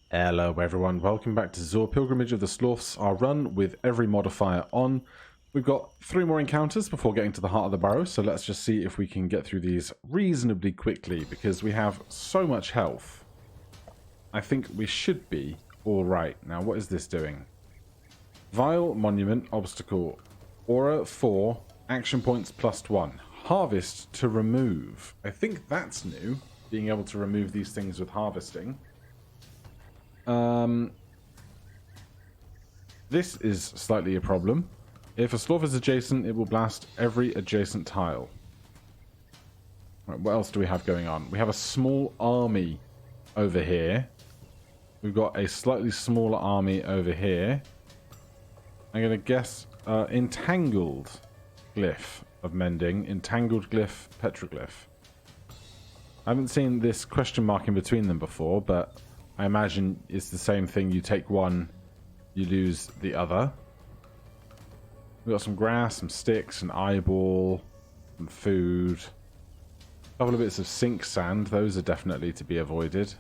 Hello everyone, welcome back to ZOR Pilgrimage of the Slorfs, our run with every modifier on. We've got 3 more encounters before getting to the heart of the barrow, so let's just see if we can get through these reasonably quickly, because we have so much health. I think we should be alright. Now what is this doing? Vile Monument, Obstacle, Aura 4, Action Points +1. Harvest to remove. I think that's new, being able to remove these things with harvesting. This is slightly a problem. If a Slorf is adjacent, it will blast every adjacent tile. Right, what else do we have going on? We have a small army over here. We've got a slightly smaller army over here. I'm going to guess entangled glyph of mending, entangled glyph, petroglyph. I haven't seen this question mark in between them before, but I imagine it's the same thing. You take one, you lose the other. We've got some grass, some sticks, an eyeball, some food. A couple of bits of sink sand. Those are definitely to be avoided.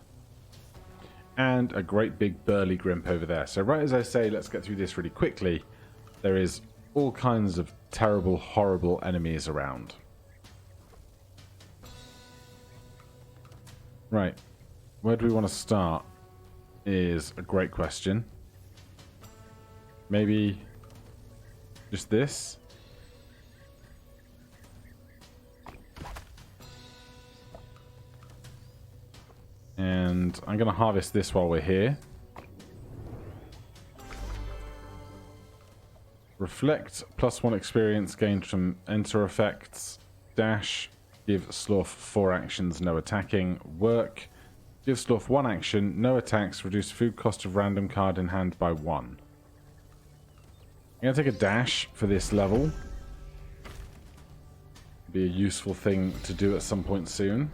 And a great big burly grimp over there. So right as I say, let's get through this really quickly. There is all kinds of terrible, horrible enemies around. Right. Where do we want to start is a great question. Maybe just this. And I'm going to harvest this while we're here. Reflect, +1 experience gained from enter effects. Dash, give Slorf 4 actions, no attacking. Work, give Slorf 1 action, no attacks, reduce food cost of random card in hand by 1. I'm going to take a dash for this level. Be a useful thing to do at some point soon.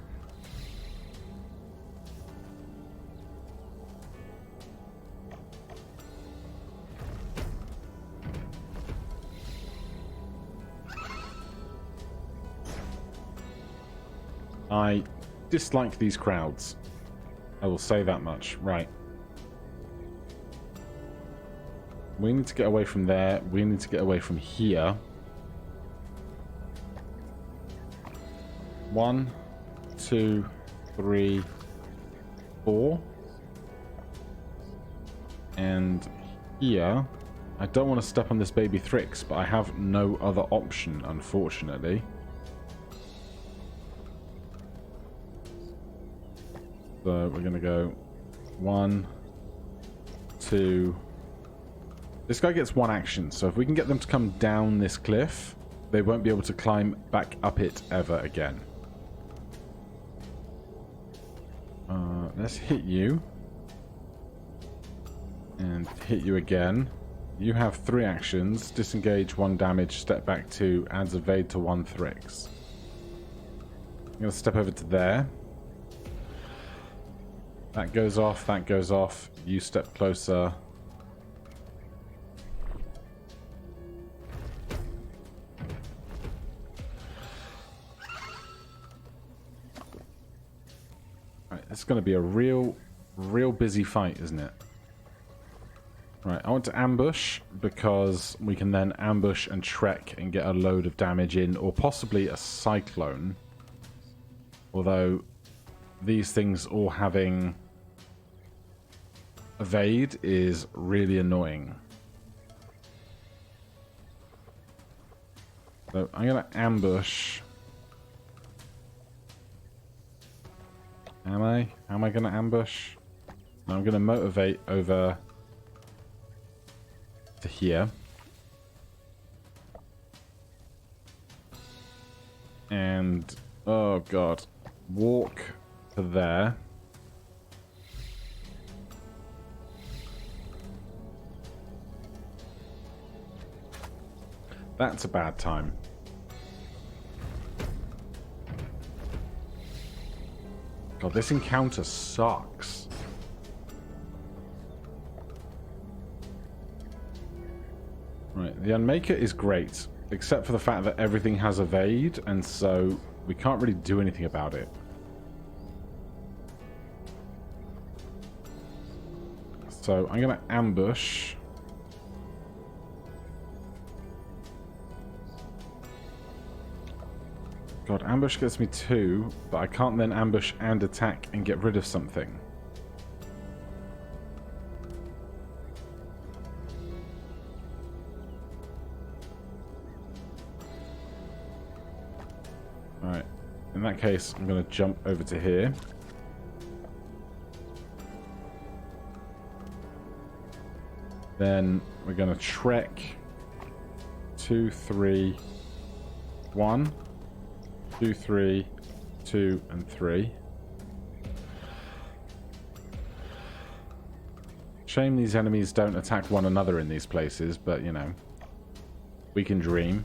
I dislike these crowds. I will say that much. Right. We need to get away from there. We need to get away from here. 1, 2, 3, 4. And here. I don't want to step on this baby Thrix, but I have no other option, unfortunately. So we're going to go 1, 2. This guy gets 1 action, so if we can get them to come down this cliff, they won't be able to climb back up it ever again. Let's hit you. And hit you again. You have 3 actions. Disengage 1 damage, step back 2, adds evade to 1 Thrix. I'm going to step over to there. That goes off, that goes off. You step closer. Right, it's going to be a real busy fight, isn't it? Right, I want to ambush because we can then ambush and trek and get a load of damage in, or possibly a cyclone. Although these things all having evade is really annoying. So I'm going to ambush. Am I? Am I going to ambush? No, I'm going to motivate over to here. And, oh god, walk to there. That's a bad time. God, this encounter sucks. Right, the Unmaker is great, except for the fact that everything has evade, and so we can't really do anything about it. So I'm going to ambush. God, ambush gets me 2, but I can't then ambush and attack and get rid of something. Alright, in that case, I'm going to jump over to here. Then we're going to trek 2, 3, 1, 2, 3, 2, and 3. Shame these enemies don't attack one another in these places, but you know, we can dream.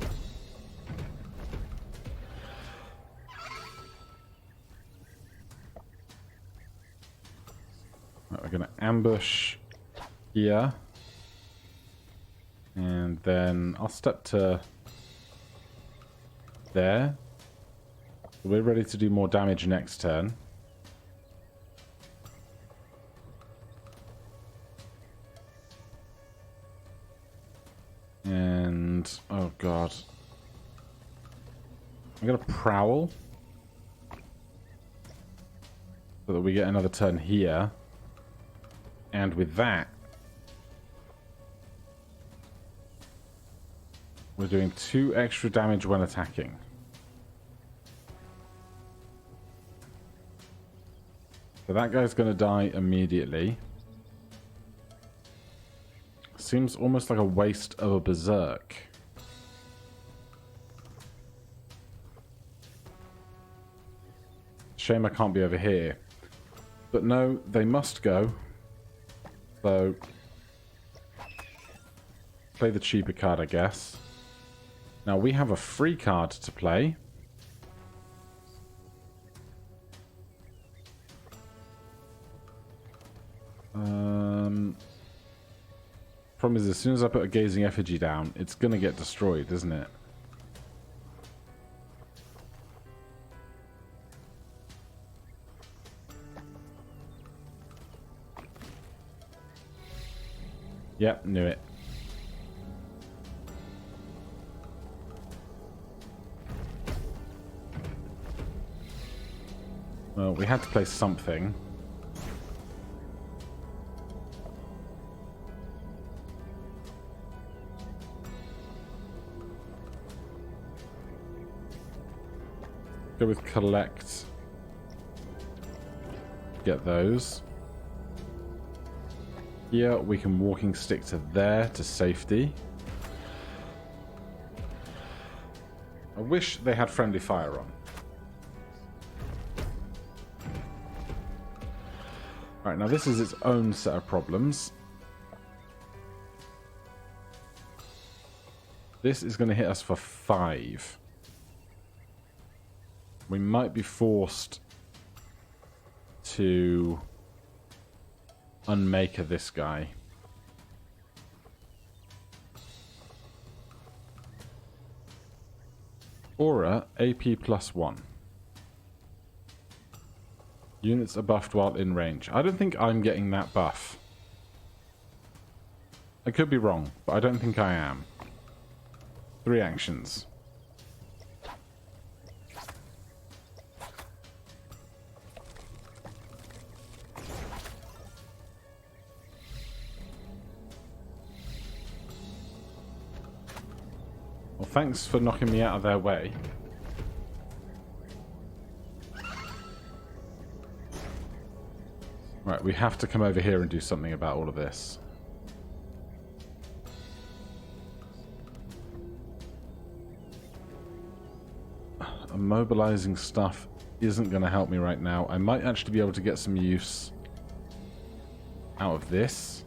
Right, we're going to ambush here. And then I'll step to there. We're ready to do more damage next turn. And oh god. I'm gonna prowl so that we get another turn here. And with that, we're doing 2 extra damage when attacking. So that guy's going to die immediately. Seems almost like a waste of a berserk. Shame I can't be over here. But no, they must go. So play the cheaper card, I guess. Now we have a free card to play. Problem is, as soon as I put a gazing effigy down, it's going to get destroyed, isn't it? Yep, knew it. Well, we had to play something. Go with collect. Get those. Here we can walking stick to there to safety. I wish they had friendly fire on. Alright, now this is its own set of problems. This is going to hit us for 5. We might be forced to unmaker this guy. Aura, AP +1. Units are buffed while in range. I don't think I'm getting that buff. I could be wrong, but I don't think I am. 3 actions. Well, thanks for knocking me out of their way. Right, we have to come over here and do something about all of this. Immobilizing stuff isn't going to help me right now. I might actually be able to get some use out of this.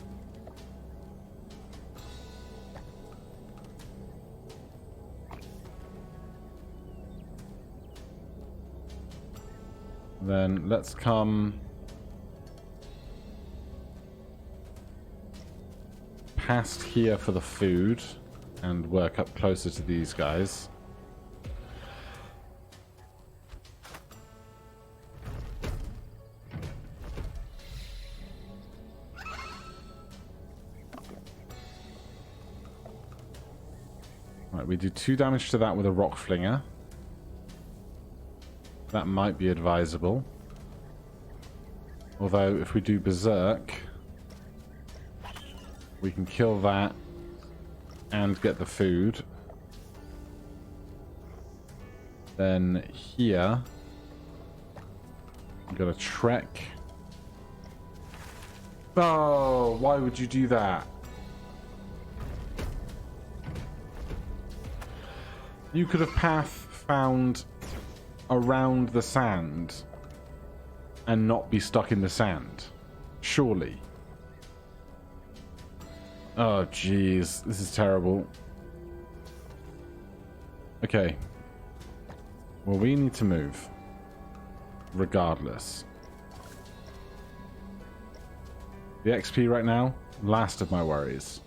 Then let's come past here for the food and work up closer to these guys. Right, we do 2 damage to that with a rock flinger. That might be advisable. Although, if we do berserk, we can kill that and get the food. Then here, I'm gonna trek. Oh, why would you do that? You could have path found around the sand and not be stuck in the sand. Surely. Oh, jeez. This is terrible. Okay. Well, we need to move. Regardless. The XP right now, last of my worries.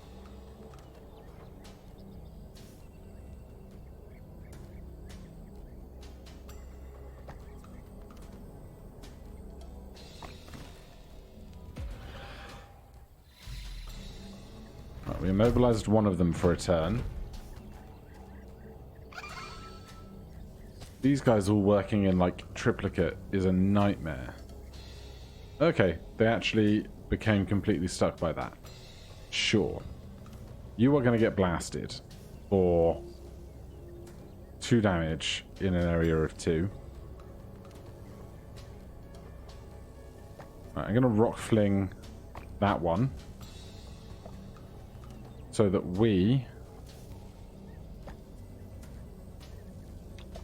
Right, we immobilized one of them for a turn. These guys all working in like triplicate is a nightmare. Okay, they actually became completely stuck by that. Sure. You are going to get blasted for 2 damage in an area of 2. Right, I'm going to rock fling that one so that we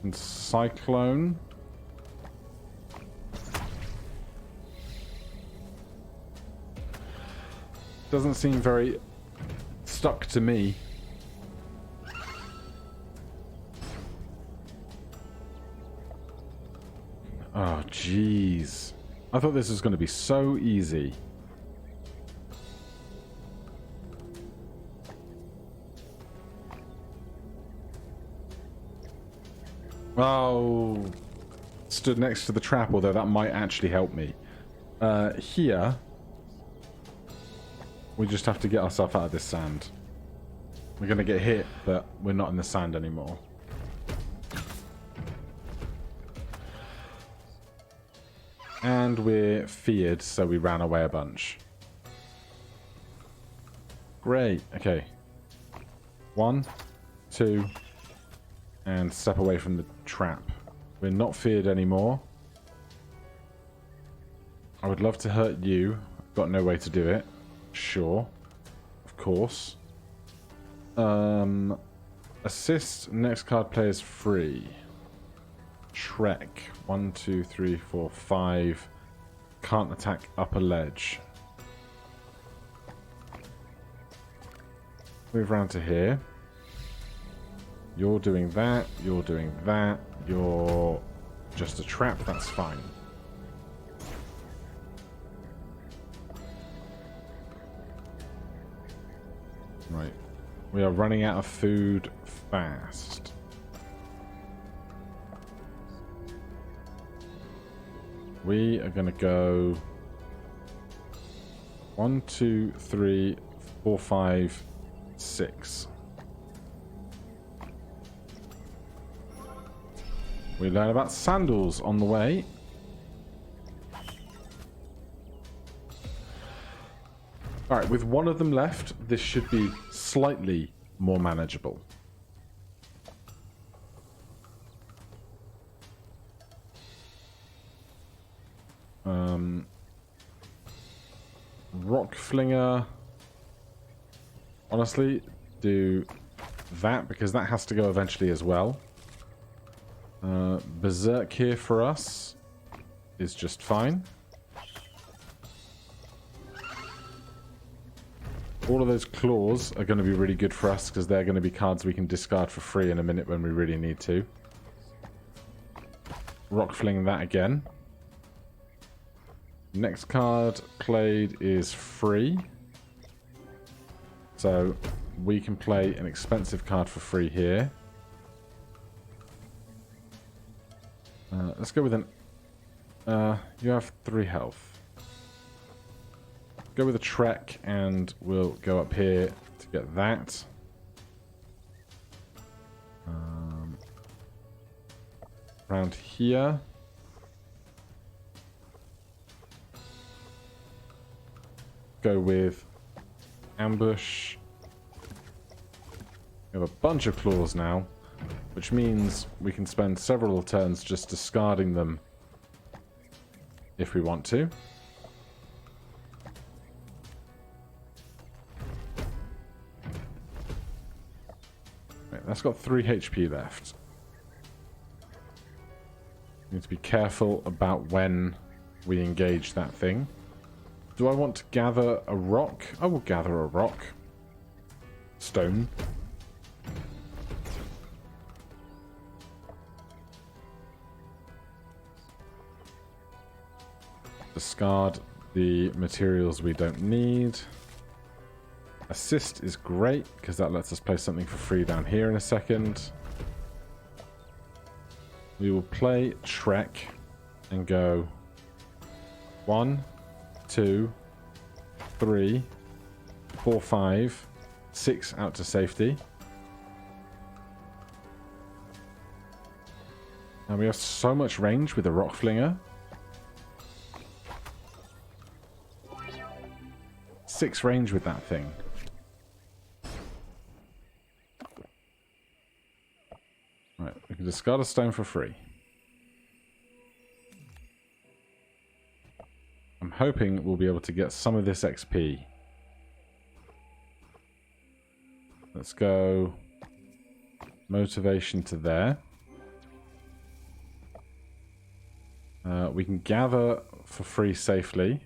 can cyclone. Doesn't seem very stuck to me. Oh, jeez. I thought this was going to be so easy. Oh, stood next to the trap, although that might actually help me. Here, we just have to get ourselves out of this sand. We're going to get hit, but we're not in the sand anymore. And we're feared, so we ran away a bunch. Great. Okay. 1, 2, and step away from the trap. We're not feared anymore. I would love to hurt you. I've got no way to do it. Sure. Of course. Assist. Next card player is free. Trek. 1, 2, 3, 4, 5. Can't attack upper ledge. Move around to here. You're doing that. You're doing that. You're just a trap. That's fine. Right. We are running out of food fast. We are going to go 1, 2, 3, 4, 5, 6. We learn about sandals on the way. Alright, with one of them left, this should be slightly more manageable. Rock Flinger. Honestly, do that because that has to go eventually as well. Berserk here for us is just fine. All of those claws are going to be really good for us because they're going to be cards we can discard for free in a minute when we really need to. Rock Fling that again. Next card played is free. So we can play an expensive card for free here. Let's go with an... you have 3 health. Go with a trek and we'll go up here to get that. Around here. Go with ambush. We have a bunch of claws now, which means we can spend several turns just discarding them if we want to. Right, that's got 3 HP left. Need to be careful about when we engage that thing. Do I want to gather a rock? I will gather a rock. Stone. Discard the materials we don't need. Assist is great, because that lets us place something for free down here in a second. We will play Trek and go 1, 2, 3, 4, 5, 6 out to safety. And we have so much range with the rock flinger. 6 range with that thing. Right, we can discard a stone for free. I'm hoping we'll be able to get some of this XP. Let's go motivation to there. We can gather for free safely.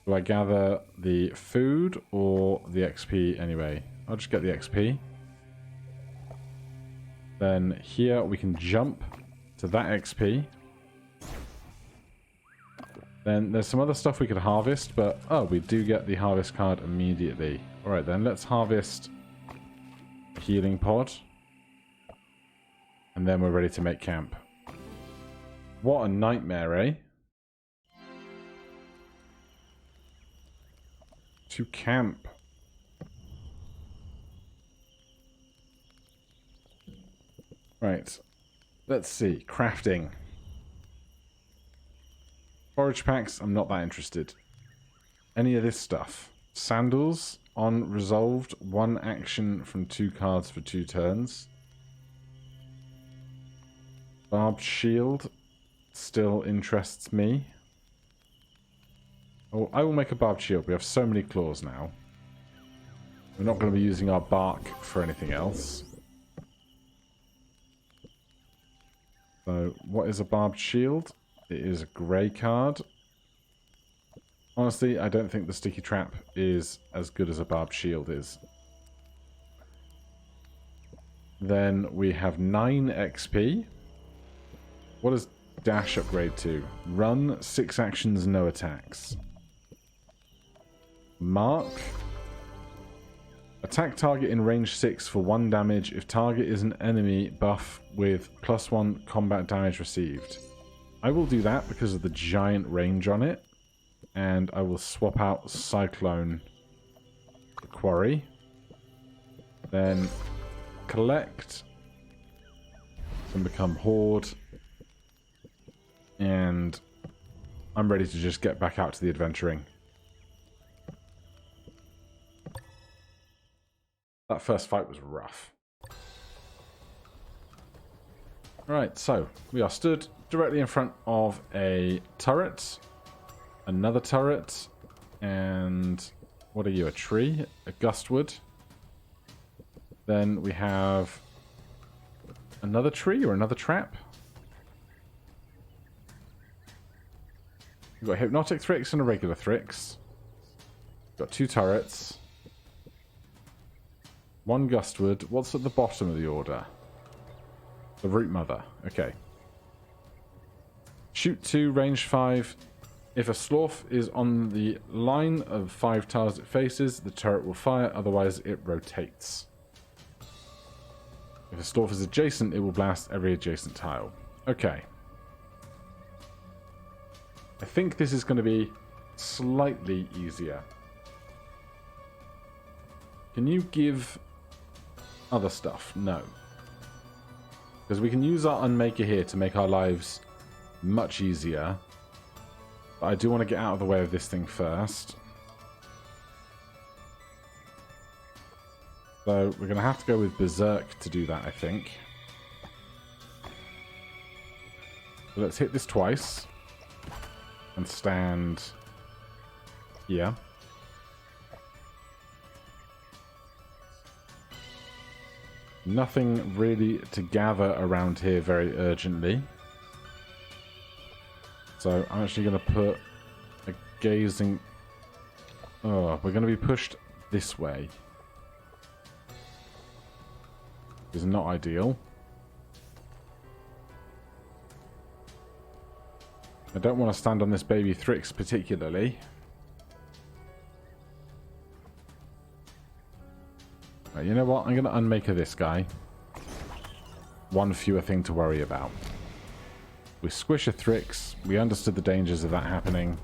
Do I gather the food or the XP anyway? I'll just get the XP. Then here we can jump to that XP. Then there's some other stuff we could harvest, but oh, we do get the harvest card immediately. Alright then, let's harvest a healing pod. And then we're ready to make camp. What a nightmare, eh? To camp. Right. Let's see. Crafting. Forage packs, I'm not that interested. Any of this stuff. Sandals on resolved. 1 action from 2 cards for 2 turns. Barbed shield still interests me. Oh, I will make a barbed shield. We have so many claws now. We're not going to be using our bark for anything else. So, what is a barbed shield? It is a grey card. Honestly, I don't think the sticky trap is as good as a barbed shield is. Then we have 9 XP. What does dash upgrade to? Run, 6 actions, no attacks. Mark. Attack target in range 6 for 1 damage if target is an enemy buff with +1 combat damage received. I will do that because of the giant range on it. And I will swap out Cyclone for Quarry. Then collect and become Horde. And I'm ready to just get back out to the adventuring. That first fight was rough. Alright, so we are stood directly in front of a turret. Another turret. And what are you, a tree? A gustwood. Then we have another tree or another trap. We've got Hypnotic Thrix and a regular Thrix. Got 2 turrets. 1 gustwood. What's at the bottom of the order? The Root Mother. Okay. Shoot 2, range 5. If a Slorf is on the line of 5 tiles it faces, the turret will fire, otherwise it rotates. If a Slorf is adjacent, it will blast every adjacent tile. Okay. I think this is going to be slightly easier. Can you give other stuff? No. Because we can use our Unmaker here to make our lives much easier. But I do want to get out of the way of this thing first. So we're going to have to go with Berserk to do that, I think. So let's hit this twice. And stand here. Nothing really to gather around here very urgently. So I'm actually going to put a gazing... Oh, we're going to be pushed this way. Is not ideal. I don't want to stand on this baby Thrix particularly. Right, you know what? I'm going to Unmaker this guy. One fewer thing to worry about. We squish a Thrix. We understood the dangers of that happening.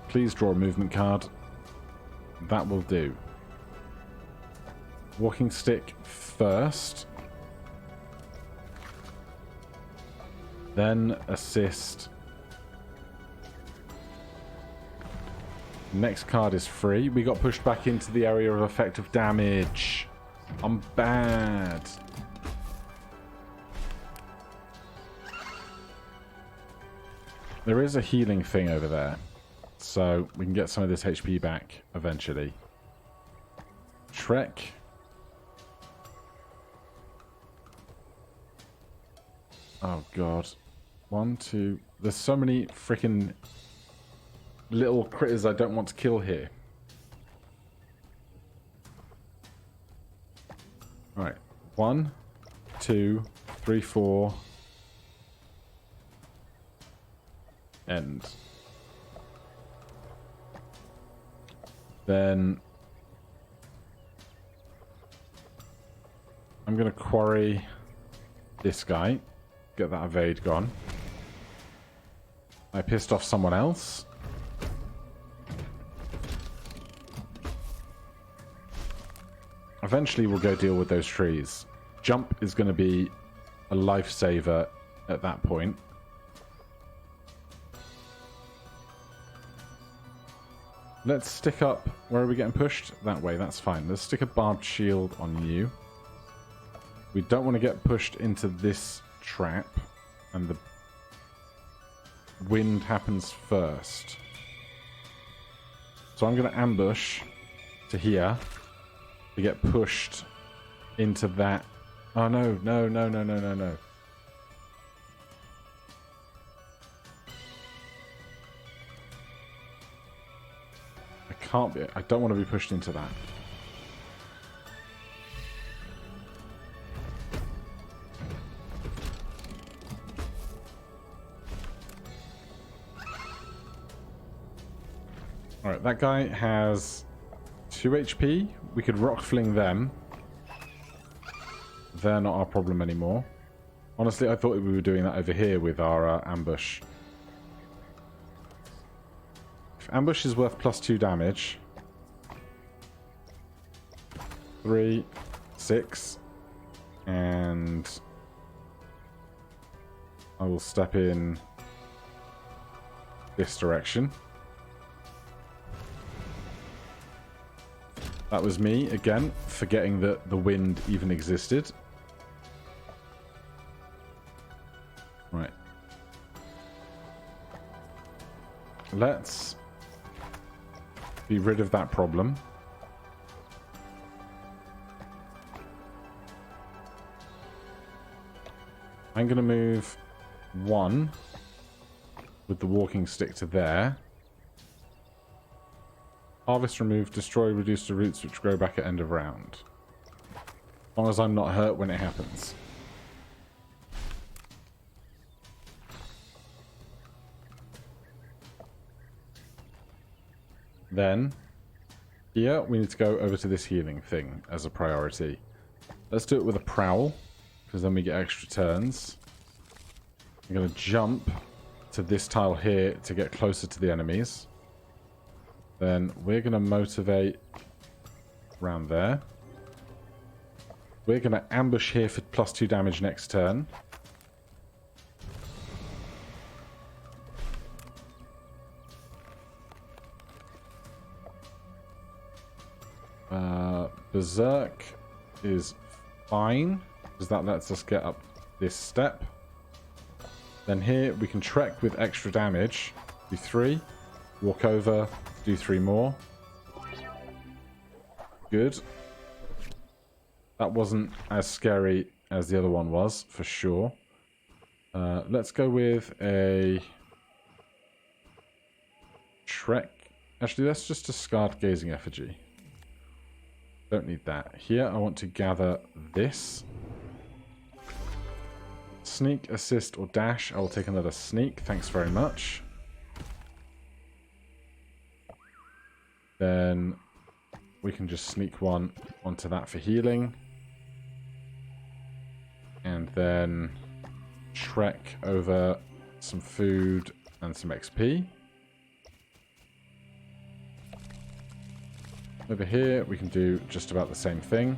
Please draw a movement card. That will do. Walking stick first. Then assist. Next card is free. We got pushed back into the area of effective damage. I'm bad. There is a healing thing over there. So we can get some of this HP back eventually. Shrek. Oh god. 1, 2. There's so many freaking little critters I don't want to kill here. Alright. 1, 2, 3, 4. End. Then I'm going to quarry this guy. Get that evade gone. I pissed off someone else. Eventually we'll go deal with those trees. Jump is going to be a lifesaver at that point. Let's stick up... Where are we getting pushed? That way, that's fine. Let's stick a barbed shield on you. We don't want to get pushed into this trap. And the wind happens first. So I'm going to ambush to here to get pushed into that. Oh no, no, no, no, no, no, no. I can't be. I don't want to be pushed into that. Alright, that guy has 2 HP. We could rock fling them. They're not our problem anymore. Honestly, I thought we were doing that over here with our ambush. If ambush is worth +2 damage. 3, 6. And I will step in this direction. That was me, again, forgetting that the wind even existed. Right. Let's be rid of that problem. I'm going to move 1 with the walking stick to there. Harvest, remove, destroy, reduce the roots which grow back at end of round. As long as I'm not hurt when it happens. Then, here, we need to go over to this healing thing as a priority. Let's do it with a prowl, because then we get extra turns. I'm going to jump to this tile here to get closer to the enemies. Then we're going to motivate around there. We're going to ambush here for +2 damage next turn. Berserk is fine, because that lets us get up this step. Then here we can trek with extra damage. Do 3. Walk over, do 3 more. Good. That wasn't as scary as the other one was, for sure. Let's go with a trek. Actually, let's just discard Gazing Effigy. Don't need that. Here, I want to gather this. Sneak, assist, or dash. I will take another sneak. Thanks very much. Then we can just sneak one onto that for healing. And then trek over some food and some XP. Over here, we can do just about the same thing.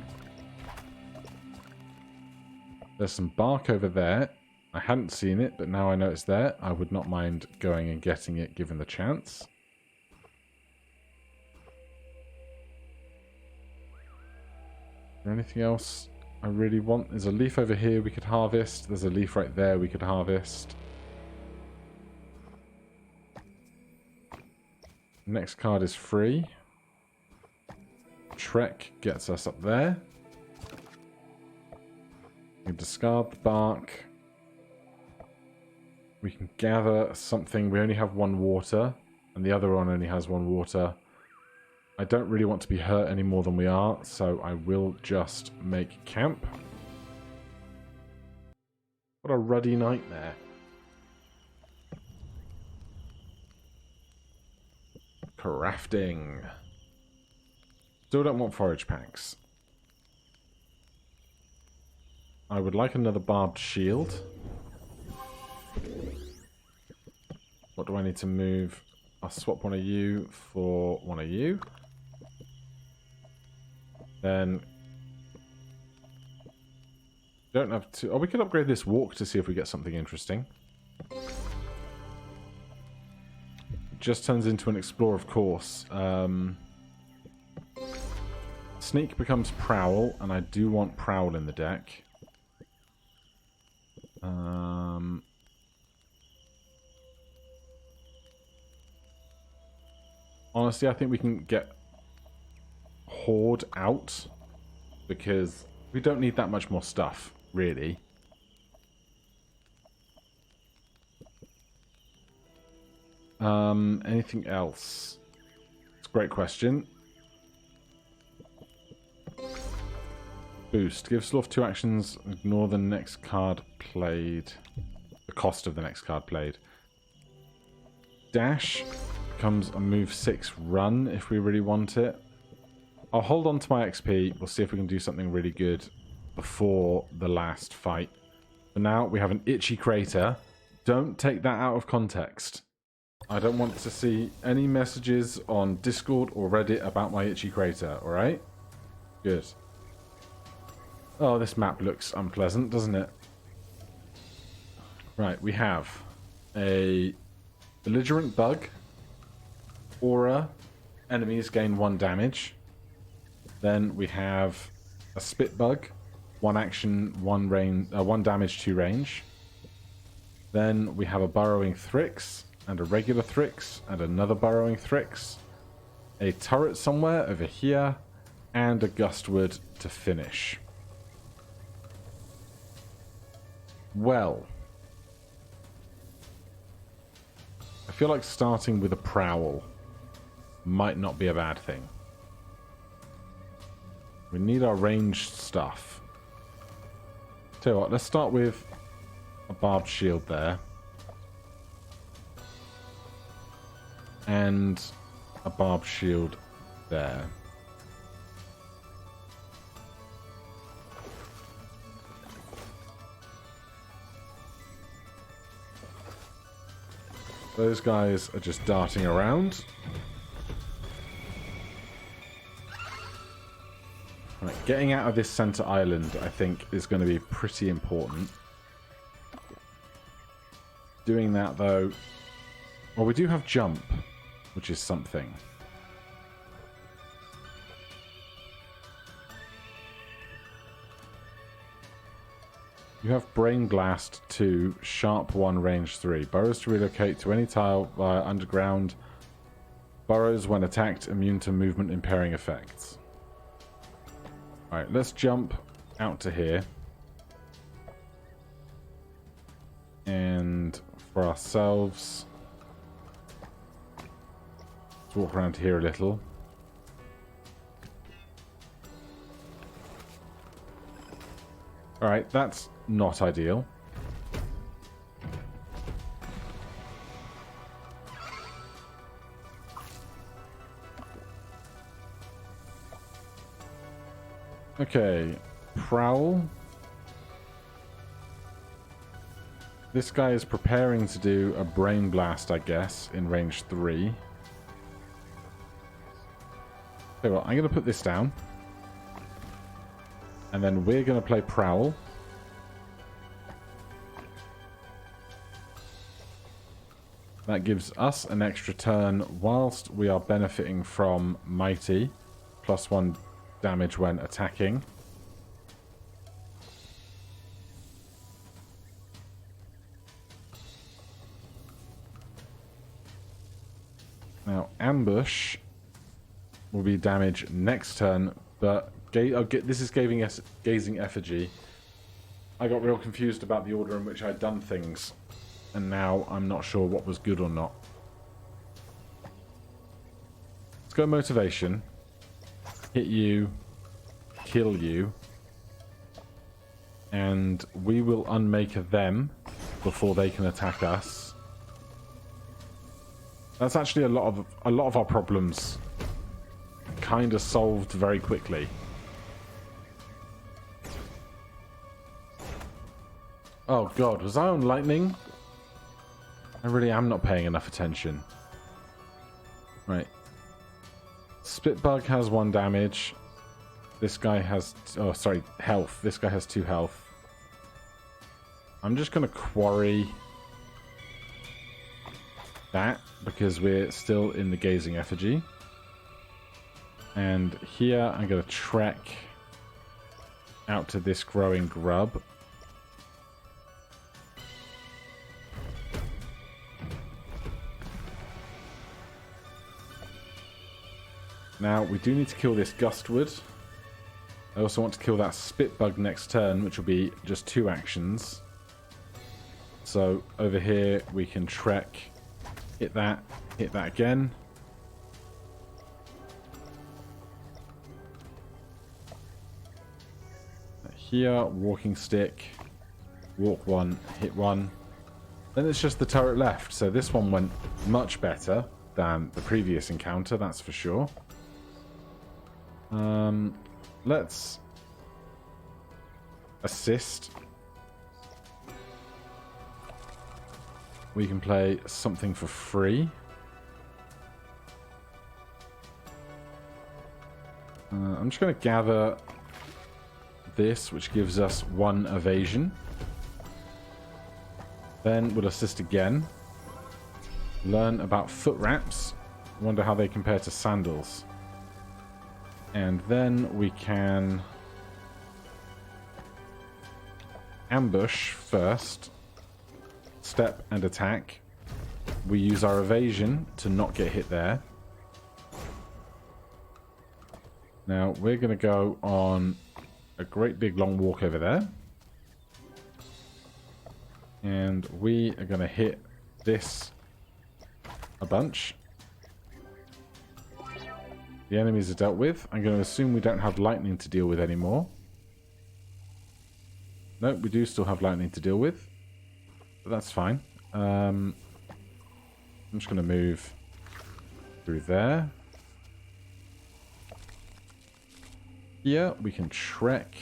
There's some bark over there. I hadn't seen it, but now I know it's there. I would not mind going and getting it given the chance. Is there anything else I really want? There's a leaf over here we could harvest. There's a leaf right there we could harvest. Next card is free. Trek gets us up there. We can discard the bark. We can gather something. We only have 1 water, and the other one only has 1 water. I don't really want to be hurt any more than we are, so I will just make camp. What a ruddy nightmare. Crafting. Still don't want forage packs. I would like another barbed shield. What do I need to move? I'll swap one of you for one of you. Then don't have to. Oh, we could upgrade this walk to see if we get something interesting. It just turns into an explorer, of course. Sneak becomes prowl, and I do want prowl in the deck. Honestly, I think we can get Horde out, because we don't need that much more stuff, really. Anything else? It's a great question. Boost. Give Slorf 2 actions, ignore the next card played. The cost of the next card played. Dash becomes a move 6 run if we really want it. I'll hold on to my XP. We'll see if we can do something really good before the last fight. For now, we have an itchy crater. Don't take that out of context. I don't want to see any messages on Discord or Reddit about my itchy crater, alright? Good. Oh, this map looks unpleasant, doesn't it? Right, we have a belligerent bug. Aura. Enemies gain 1 damage. Then we have a spit bug. 1 action, 1 damage, 2 range. Then we have a burrowing Thrix, and a regular Thrix, and another burrowing Thrix. A turret somewhere over here, and a Gustwood to finish. Well, I feel like starting with a prowl might not be a bad thing. We need our ranged stuff. Tell you what, let's start with a barbed shield there. And a barbed shield there. Those guys are just darting around. Getting out of this center island, I think, is going to be pretty important. Doing that, though... Well, we do have jump, which is something. You have Brain Blast 2, Sharp 1, Range 3. Burrows to relocate to any tile via underground. Burrows, when attacked, immune to movement impairing effects. Alright, let's jump out to here. And for ourselves, let's walk around here a little. Alright, that's not ideal. Okay, Prowl. This guy is preparing to do a Brain Blast, I guess, in range 3. Okay, well, I'm going to put this down. And then we're going to play Prowl. That gives us an extra turn whilst we are benefiting from Mighty. +1 damage when attacking. Now, Ambush will be damage next turn, but this is Gazing Effigy. I got real confused about the order in which I'd done things, and now I'm not sure what was good or not. Let's go Motivation. Hit you, kill you, and we will unmake them before they can attack us. That's actually a lot of our problems kind of solved very quickly. Oh god, was I on lightning? I really am not paying enough attention. Right. Spitbug has 1 damage. This guy has... Oh, sorry, health. This guy has 2 health. I'm just going to quarry that, because we're still in the Gazing Effigy. And here I'm going to trek out to this growing grub. Now, we do need to kill this Gustwood. I also want to kill that Spitbug next turn, which will be just 2 actions. So, over here, we can trek, hit that again. Here, Walking Stick, walk 1, hit 1. Then it's just the turret left, so this one went much better than the previous encounter, that's for sure. Let's assist. We can play something for free. I'm just going to gather this, which gives us 1 evasion. Then we'll assist again. Learn about foot wraps. Wonder how they compare to sandals. And then we can ambush first, step and attack. We use our evasion to not get hit there. Now we're going to go on a great big long walk over there. And we are going to hit this a bunch. The enemies are dealt with. I'm going to assume we don't have lightning to deal with anymore. Nope, we do still have lightning to deal with. But that's fine. I'm just going to move through there. Here, we can trek.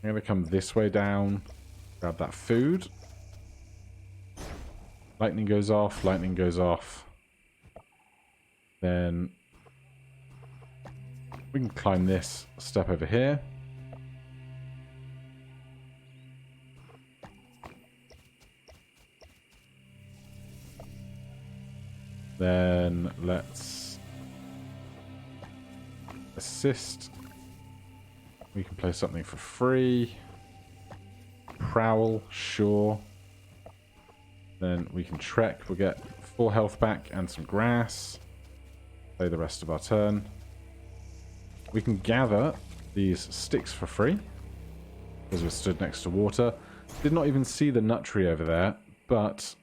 I'm going to come this way down. Grab that food. Lightning goes off. Lightning goes off. Then We can climb this step over here. Then let's assist. We can play something for free. Prowl, sure. Then we can trek. We'll get 4 health back and some grass. Play the rest of our turn. We can gather these sticks for free because we're stood next to water. Did not even see the nut tree over there, but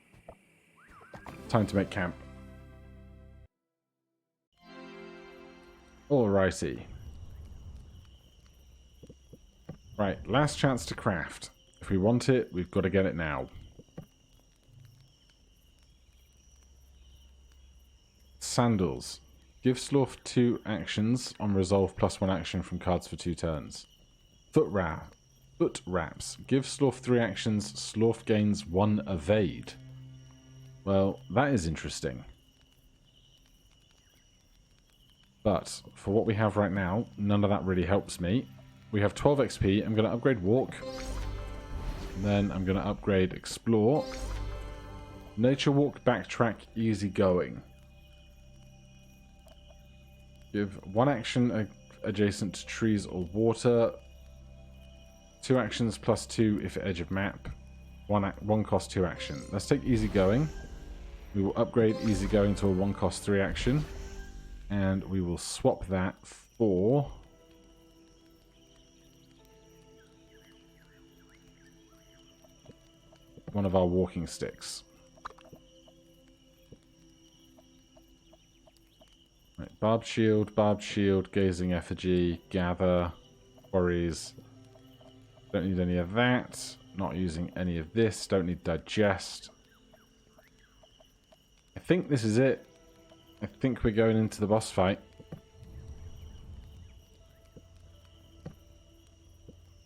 time to make camp. Alrighty. Right, last chance to craft. If we want it, we've got to get it now. Sandals. Give Slorf 2 actions on resolve +1 action from cards for 2 turns. Foot wraps. Give Slorf 3 actions. Slorf gains 1 evade. Well, that is interesting. But for what we have right now, none of that really helps me. We have 12 XP. I'm going to upgrade Walk. And then I'm going to upgrade Explore. Nature Walk, Backtrack, Easy Going. Give 1 action adjacent to trees or water. 2 actions +2 if at edge of map. 1 cost 2 action. Let's take Easy Going. We will upgrade Easy Going to a 1 cost 3 action. And we will swap that for one of our walking sticks. Right, barbed shield, gazing effigy, gather, quarries. Don't need any of that. Not using any of this. Don't need digest. I think this is it. I think we're going into the boss fight.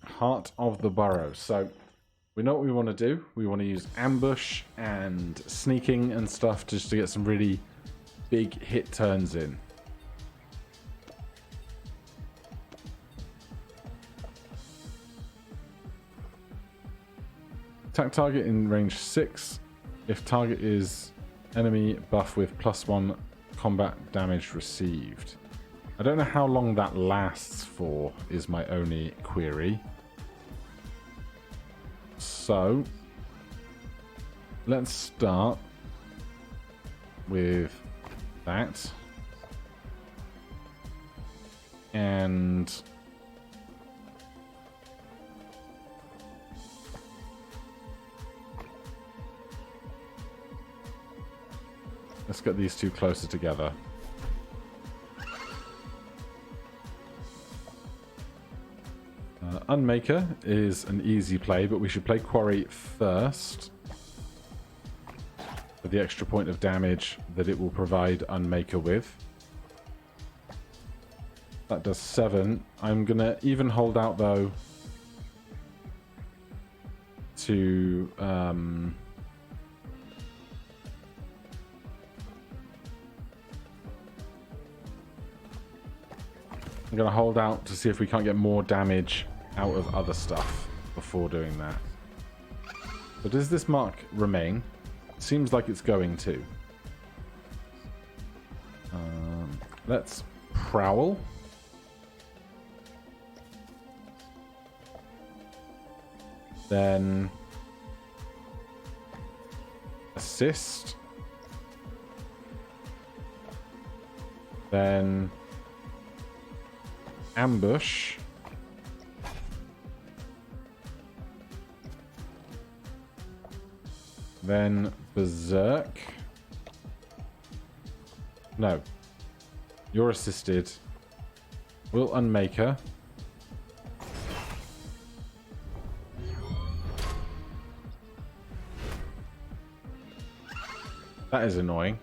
Heart of the Burrow. So, we know what we want to do. We want to use ambush and sneaking and stuff just to get some really big hit turns in. Attack target in range 6. If target is enemy, buff with +1 combat damage received. I don't know how long that lasts for, is my only query. So, let's start with that. And let's get these two closer together. Unmaker is an easy play, but we should play Quarry first for the extra point of damage that it will provide Unmaker with. That does 7. I'm going to even hold out, though, to I'm going to hold out to see if we can't get more damage out of other stuff before doing that. But does this mark remain? Seems like it's going to. Let's prowl. Then assist. Then ambush. Then berserk. No. You're assisted. We'll unmaker. That is annoying.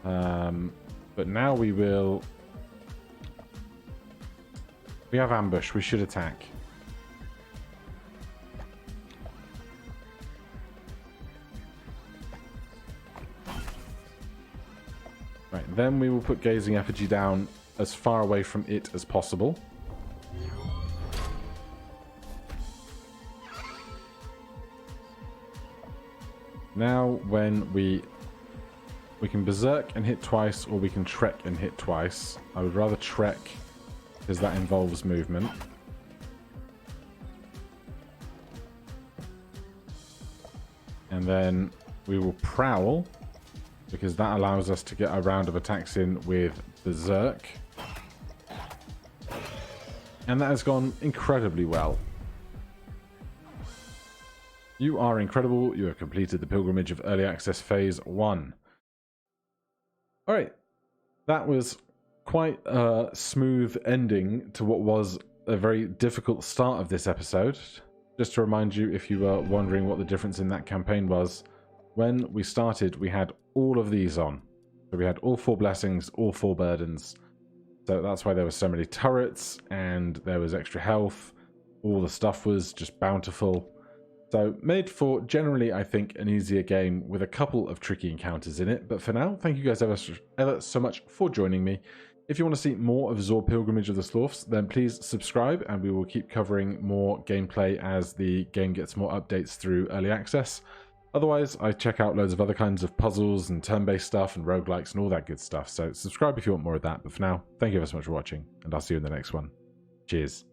But now we will... We have ambush. We should attack. Right, then we will put Gazing Effigy down as far away from it as possible. Now when we can berserk and hit twice, or we can trek and hit twice. I would rather trek because that involves movement. And then we will prowl because that allows us to get a round of attacks in with berserk. And that has gone incredibly well. You are incredible. You have completed the Pilgrimage of Early Access Phase 1. Alright, that was quite a smooth ending to what was a very difficult start of this episode. Just to remind you, if you were wondering what the difference in that campaign was, when we started we had all of these on. So we had all 4 blessings, all 4 burdens. So that's why there were so many turrets, and there was extra health. All the stuff was just bountiful. So made for generally, I think, an easier game with a couple of tricky encounters in it. But for now, thank you guys ever so much for joining me. If you want to see more of ZOR Pilgrimage of the Slorfs, then please subscribe, and we will keep covering more gameplay as the game gets more updates through early access. Otherwise, I check out loads of other kinds of puzzles and turn-based stuff and roguelikes and all that good stuff. So subscribe if you want more of that. But for now, thank you ever so much for watching, and I'll see you in the next one. Cheers.